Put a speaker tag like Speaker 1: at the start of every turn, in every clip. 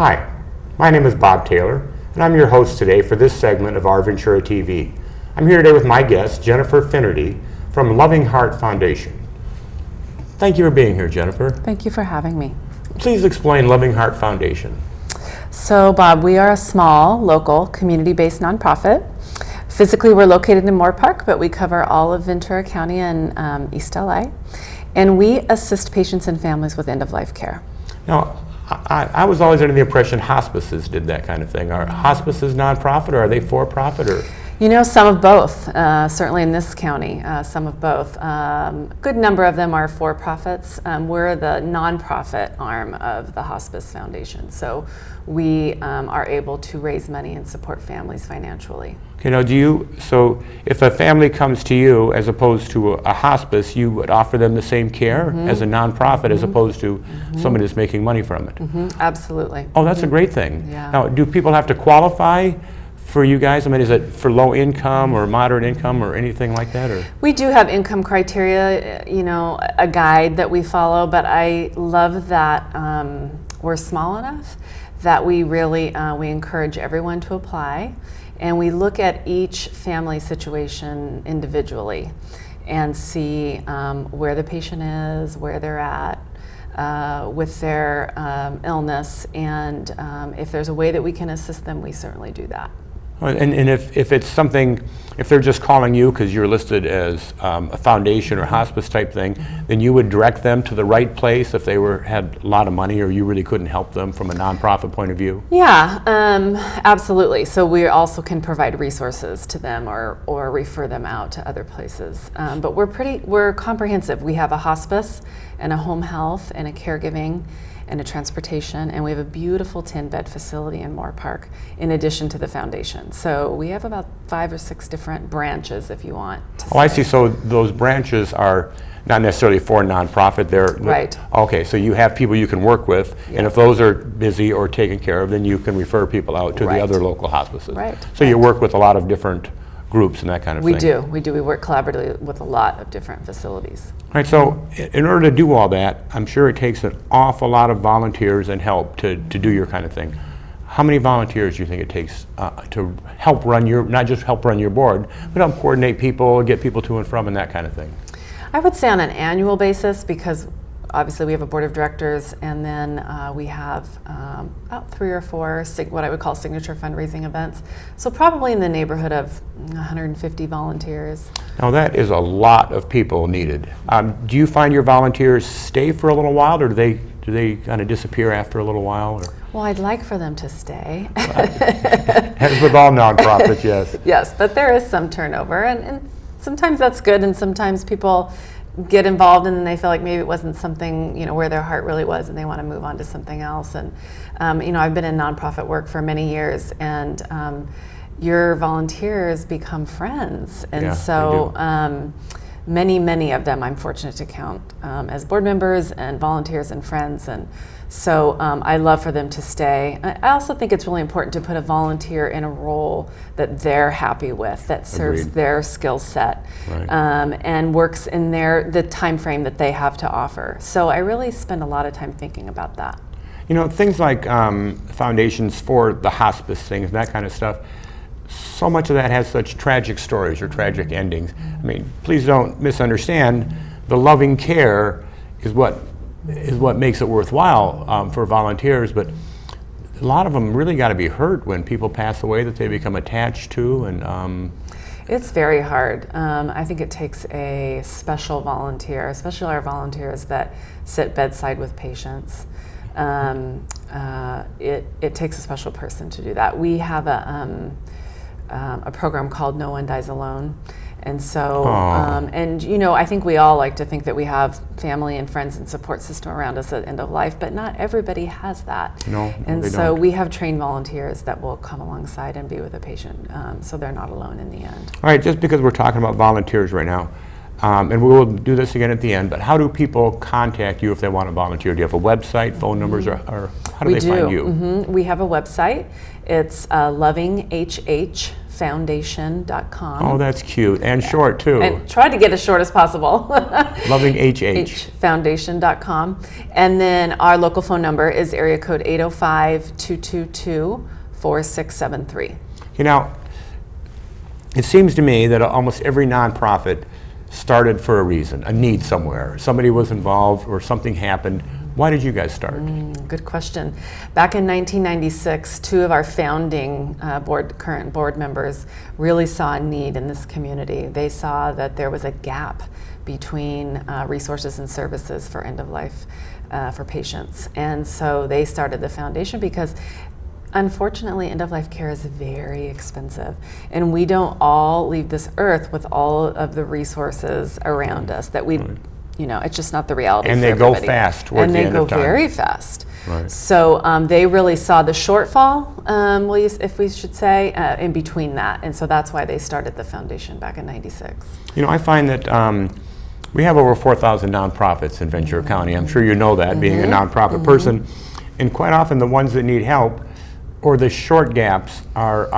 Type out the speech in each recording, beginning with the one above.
Speaker 1: Hi, my name is Bob Taylor, and I'm your host today for this segment of Our Ventura TV. I'm here today with my guest, Jennifer Finnerty, from Loving Heart Foundation. Thank you for being here, Jennifer.
Speaker 2: Thank you for having me.
Speaker 1: Please explain Loving Heart Foundation.
Speaker 2: So, Bob, we are a small, local, community-based nonprofit. Physically, we're located in Moore Park, but we cover all of Ventura County and East LA. And we assist patients and families with end-of-life care.
Speaker 1: Now, I was always under the impression hospices did that kind of thing. Are hospices nonprofit, or are they for-profit? Or?
Speaker 2: You know, some of both. Certainly in this county, some of both. A good number of them are for-profits. We're the nonprofit arm of the Hospice Foundation. So we are able to raise money and support families financially.
Speaker 1: Okay, now so if a family comes to you as opposed to a hospice, you would offer them the same care as a nonprofit as opposed to somebody that's making money from it?
Speaker 2: Absolutely.
Speaker 1: Oh, that's a great thing.
Speaker 2: Yeah.
Speaker 1: Now, do people have to qualify for you guys? I mean, is it for low income or moderate income or anything like that? Or?
Speaker 2: We do have income criteria, you know, a guide that we follow, but I love that we're small enough that we really, we encourage everyone to apply. And we look at each family situation individually and see where the patient is, where they're at with their illness, and if there's a way that we can assist them, we certainly do that.
Speaker 1: And if it's something, if they're just calling you because you're listed as a foundation or hospice type thing, then you would direct them to the right place if they had a lot of money, or you really couldn't help them from a nonprofit point of view?
Speaker 2: Yeah, absolutely. So we also can provide resources to them or refer them out to other places. But we're comprehensive. We have a hospice and a home health and a caregiving and a transportation, and we have a beautiful 10-bed facility in Moore Park in addition to the foundation. So we have about 5 or 6 different branches, if you want to say.
Speaker 1: I see. So those branches are not necessarily for nonprofit. They're
Speaker 2: right.
Speaker 1: Okay, so you have people you can work with, and if those are busy or taken care of, then you can refer people out to the other local hospices.
Speaker 2: Right.
Speaker 1: So you work with a lot of different groups and that kind of thing.
Speaker 2: We do. We work collaboratively with a lot of different facilities.
Speaker 1: All right, so in order to do all that, I'm sure it takes an awful lot of volunteers and help to do your kind of thing. How many volunteers do you think it takes to help run not just help run your board, but help coordinate people, get people to and from and that kind of thing?
Speaker 2: I would say on an annual basis, because obviously we have a board of directors, and then we have about 3 or 4 what I would call signature fundraising events. So probably in the neighborhood of 150 volunteers.
Speaker 1: Now that is a lot of people needed. Do you find your volunteers stay for a little while, or do they kind of disappear after a little while? Or?
Speaker 2: Well, I'd like for them to stay.
Speaker 1: As with all nonprofits, yes.
Speaker 2: Yes, but there is some turnover, and sometimes that's good, and sometimes people get involved and then they feel like maybe it wasn't something, you know, where their heart really was, and they want to move on to something else. And you know, I've been in nonprofit work for many years, and your volunteers become friends, and
Speaker 1: yeah,
Speaker 2: so many of them I'm fortunate to count as board members and volunteers and friends, and so I love for them to stay. I also think it's really important to put a volunteer in a role that they're happy with, that serves their skill set, and works in the time frame that they have to offer. So I really spend a lot of time thinking about that.
Speaker 1: You know, things like foundations for the hospice things, that kind of stuff, so much of that has such tragic stories or tragic endings. I mean, please don't misunderstand, the loving care is what makes it worthwhile for volunteers, but a lot of them really got to be hurt when people pass away that they become attached to, and
Speaker 2: it's very hard. I think it takes a special volunteer, especially our volunteers that sit bedside with patients. It takes a special person to do that. We have a program called No One Dies Alone. And so, and you know, I think we all like to think that we have family and friends and support system around us at end of life, but not everybody has that.
Speaker 1: No,
Speaker 2: and
Speaker 1: they
Speaker 2: so
Speaker 1: don't.
Speaker 2: We have trained volunteers that will come alongside and be with a patient, so they're not alone in the end.
Speaker 1: All right, just because we're talking about volunteers right now, and we will do this again at the end, but how do people contact you if they want to volunteer? Do you have a website, phone numbers, or how do they find you?
Speaker 2: We have a website. It's lovinghhfoundation.com. OurVentura.com.
Speaker 1: Oh, that's cute. And short, too.
Speaker 2: And tried to get as short as possible.
Speaker 1: Loving HH.
Speaker 2: Foundation.com. And then our local phone number is area code 805-222-4673.
Speaker 1: You know, it seems to me that almost every nonprofit started for a reason, a need somewhere. Somebody was involved or something happened. Why did you guys start?
Speaker 2: Good question. Back in 1996, two of our founding current board members really saw a need in this community. They saw that there was a gap between resources and services for end of life for patients. And so they started the foundation because unfortunately, end-of-life care is very expensive, and we don't all leave this earth with all of the resources around us that we, you know, it's just not the reality.
Speaker 1: And
Speaker 2: for
Speaker 1: they
Speaker 2: everybody.
Speaker 1: go fast towards the end of time.
Speaker 2: And they go very fast.
Speaker 1: Right.
Speaker 2: So they really saw the shortfall, if we should say, in between that, and so that's why they started the foundation back in '96.
Speaker 1: You know, I find that we have over 4,000 nonprofits in Ventura County. I'm sure you know that, being a nonprofit person, and quite often the ones that need help or the short gaps are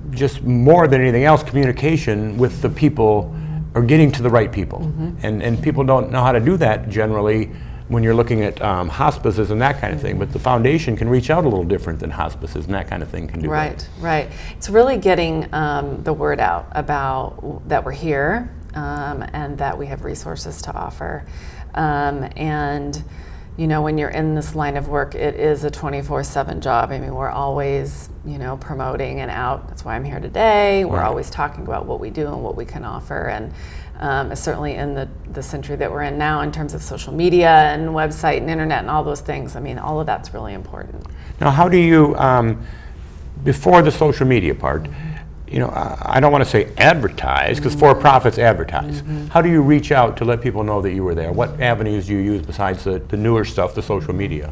Speaker 1: just more than anything else, communication with the people or getting to the right people. And people don't know how to do that generally when you're looking at hospices and that kind of thing. But the foundation can reach out a little different than hospices and that kind of thing can do.
Speaker 2: Right, right. It's really getting the word out about that we're here and that we have resources to offer. And you know, when you're in this line of work, it is a 24/7 job. I mean, we're always, you know, promoting and out. That's why I'm here today. We're always talking about what we do and what we can offer. And certainly in the century that we're in now, in terms of social media and website and internet and all those things, I mean, all of that's really important.
Speaker 1: Now, how do you, before the social media part, you know, I don't want to say advertise, because for-profits advertise. How do you reach out to let people know that you were there? What avenues do you use besides the newer stuff, the social media?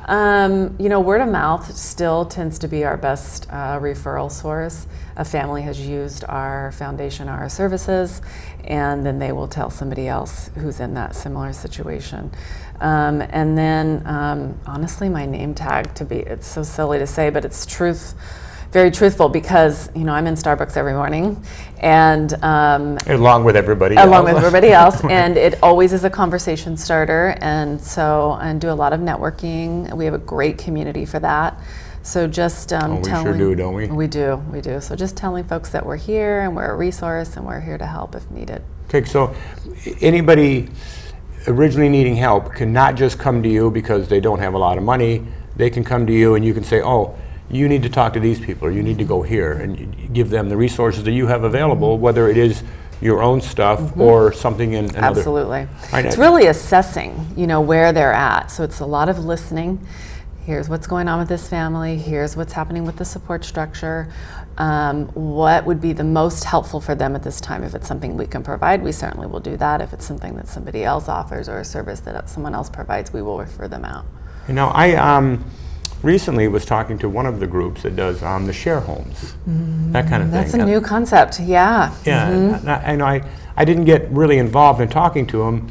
Speaker 2: You know, word of mouth still tends to be our best referral source. A family has used our foundation, our services, and then they will tell somebody else who's in that similar situation. And then, honestly, my name tag, it's so silly to say, but it's very truthful, because, you know, I'm in Starbucks every morning, and
Speaker 1: along with everybody else,
Speaker 2: and it always is a conversation starter, and do a lot of networking. We have a great community for that. So just
Speaker 1: we sure do, don't we?
Speaker 2: We do. So just telling folks that we're here and we're a resource and we're here to help if needed.
Speaker 1: Okay, so anybody originally needing help can not just come to you because they don't have a lot of money. They can come to you and you can say, oh, you need to talk to these people, or you need to go here, and you give them the resources that you have available, whether it is your own stuff or something in another.
Speaker 2: Absolutely. It's really assessing, you know, where they're at. So it's a lot of listening. Here's what's going on with this family. Here's what's happening with the support structure. What would be the most helpful for them at this time? If it's something we can provide, we certainly will do that. If it's something that somebody else offers or a service that someone else provides, we will refer them out.
Speaker 1: You know, I recently was talking to one of the groups that does the share homes, that kind of thing.
Speaker 2: That's a new concept, yeah.
Speaker 1: Yeah, and I didn't get really involved in talking to them,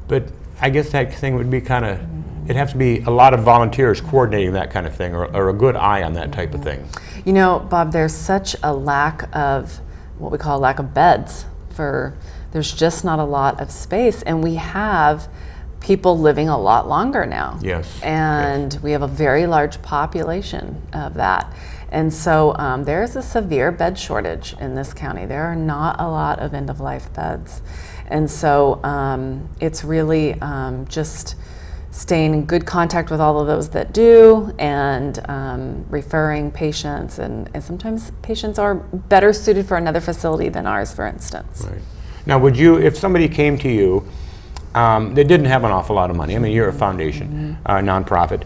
Speaker 1: but I guess that thing would be kind of, it'd have to be a lot of volunteers coordinating that kind of thing, or a good eye on that type of thing.
Speaker 2: You know, Bob, there's such a lack of, what we call a lack of beds. There's just not a lot of space, and we have people living a lot longer now.
Speaker 1: Yes.
Speaker 2: And we have a very large population of that. And so there's a severe bed shortage in this county. There are not a lot of end-of-life beds. And so it's really just staying in good contact with all of those that do, and referring patients. And sometimes patients are better suited for another facility than ours, for instance.
Speaker 1: Right. Now, would you, if somebody came to you, they didn't have an awful lot of money. I mean, you're a foundation, nonprofit,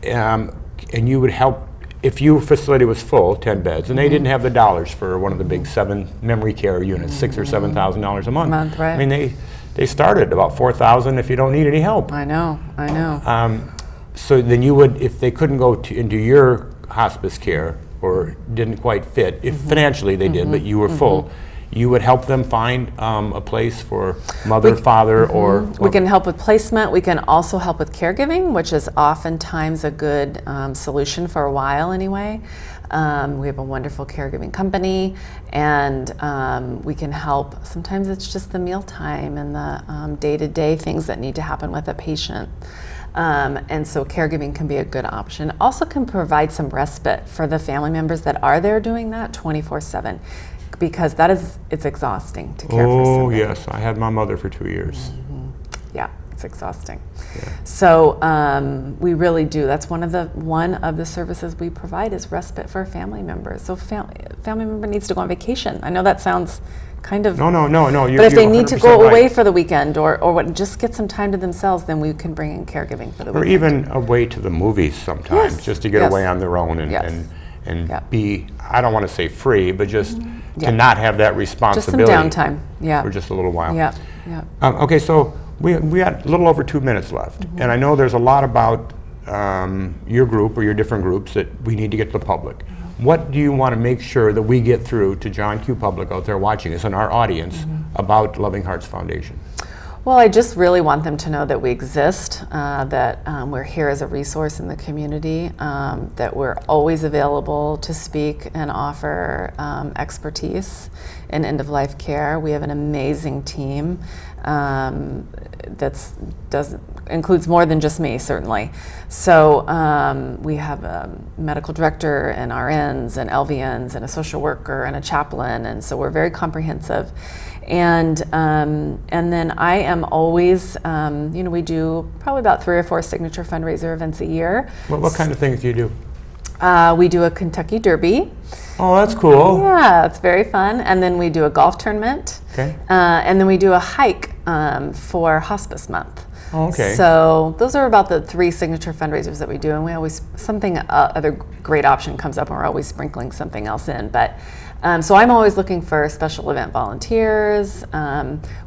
Speaker 1: and you would help if your facility was full, 10 beds, and they didn't have the dollars for one of the big 7 memory care units, $6,000 or $7,000 a month.
Speaker 2: Right.
Speaker 1: I mean, they started about $4,000 if you don't need any help.
Speaker 2: I know.
Speaker 1: So then you would, if they couldn't go into your hospice care or didn't quite fit, if financially they did, but you were full, you would help them find a place for mother, father, or...
Speaker 2: We can help with placement. We can also help with caregiving, which is oftentimes a good solution for a while anyway. We have a wonderful caregiving company, and we can help. Sometimes it's just the mealtime and the day-to-day things that need to happen with a patient. And so caregiving can be a good option. Also can provide some respite for the family members that are there doing that 24/7, because it's exhausting to care for somebody.
Speaker 1: Oh yes, I had my mother for 2 years.
Speaker 2: Yeah, it's exhausting.
Speaker 1: Yeah.
Speaker 2: So we really do. That's one of the services we provide is respite for family members. So family member needs to go on vacation. I know that sounds kind of
Speaker 1: No.
Speaker 2: But if they need to go away
Speaker 1: right.
Speaker 2: for the weekend or just get some time to themselves, then we can bring in caregiving for the
Speaker 1: Or
Speaker 2: weekend.
Speaker 1: even away to the movies sometimes,
Speaker 2: Yes,
Speaker 1: just to get
Speaker 2: yes.
Speaker 1: away on their own and
Speaker 2: Yes. Yep.
Speaker 1: be, I don't want to say free, but just
Speaker 2: Yeah.
Speaker 1: to not have that
Speaker 2: Just some
Speaker 1: responsibility
Speaker 2: downtime. Yeah.
Speaker 1: for just a little while.
Speaker 2: Yeah. Yeah.
Speaker 1: Okay, so we got a little over 2 minutes left, and I know there's a lot about your group or your different groups that we need to get to the public. What do you want to make sure that we get through to John Q. Public out there watching us and our audience about Loving Hearts Foundation?
Speaker 2: Well, I just really want them to know that we exist, that we're here as a resource in the community, that we're always available to speak and offer expertise in end-of-life care. We have an amazing team that includes more than just me, certainly. So we have a medical director and RNs and LVNs and a social worker and a chaplain, and so we're very comprehensive. And then I am always, we do probably about 3 or 4 signature fundraiser events a year.
Speaker 1: What kind of things do you do?
Speaker 2: We do a Kentucky Derby.
Speaker 1: Oh, that's cool.
Speaker 2: Yeah, it's very fun. And then we do a golf tournament.
Speaker 1: Okay.
Speaker 2: And then we do a hike for Hospice Month.
Speaker 1: Oh, okay.
Speaker 2: So those are about the 3 signature fundraisers that we do, and we always other great option comes up, and we're always sprinkling something else in. But so I'm always looking for special event volunteers.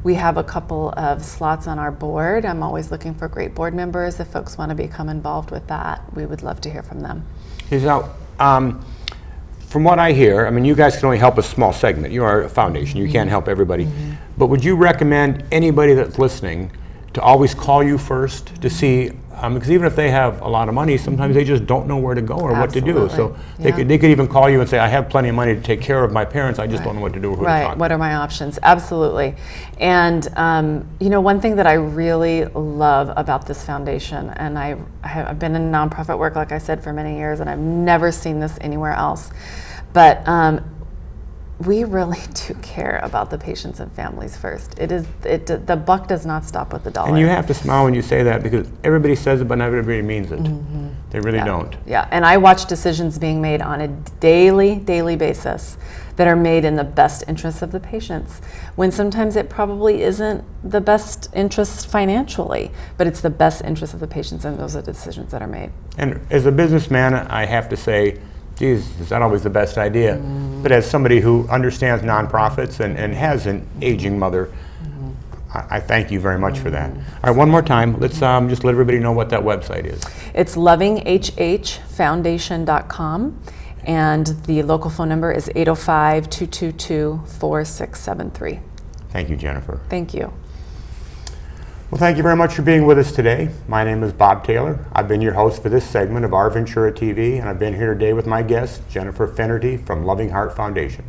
Speaker 2: We have a couple of slots on our board. I'm always looking for great board members. If folks want to become involved with that, we would love to hear from them.
Speaker 1: Now, from what I hear, I mean, you guys can only help a small segment. You are a foundation. You can't help everybody. But would you recommend anybody that's listening to always call you first to see, because even if they have a lot of money, sometimes they just don't know where to go or what to do. So they could even call you and say, I have plenty of money to take care of my parents, I just don't know what to do or who to talk to.
Speaker 2: What are my options? Absolutely. And one thing that I really love about this foundation, and I've been in nonprofit work, like I said, for many years, and I've never seen this anywhere else, but we really do care about the patients and families first. The buck does not stop with the dollar.
Speaker 1: And you have to smile when you say that, because everybody says it, but not everybody means it. They really don't.
Speaker 2: Yeah, and I watch decisions being made on a daily basis that are made in the best interests of the patients, when sometimes it probably isn't the best interest financially, but it's the best interest of the patients, and those are the decisions that are made.
Speaker 1: And as a businessman, I have to say, geez, is that always the best idea? But as somebody who understands nonprofits and has an aging mother, I thank you very much for that. All right, one more time, let's just let everybody know what that website is.
Speaker 2: It's lovinghhfoundation.com, and the local phone number is 805-222-4673.
Speaker 1: Thank you, Jennifer.
Speaker 2: Thank you.
Speaker 1: Well, thank you very much for being with us today. My name is Bob Taylor. I've been your host for this segment of Our Ventura TV, and I've been here today with my guest, Jennifer Finnerty from Loving Heart Foundation.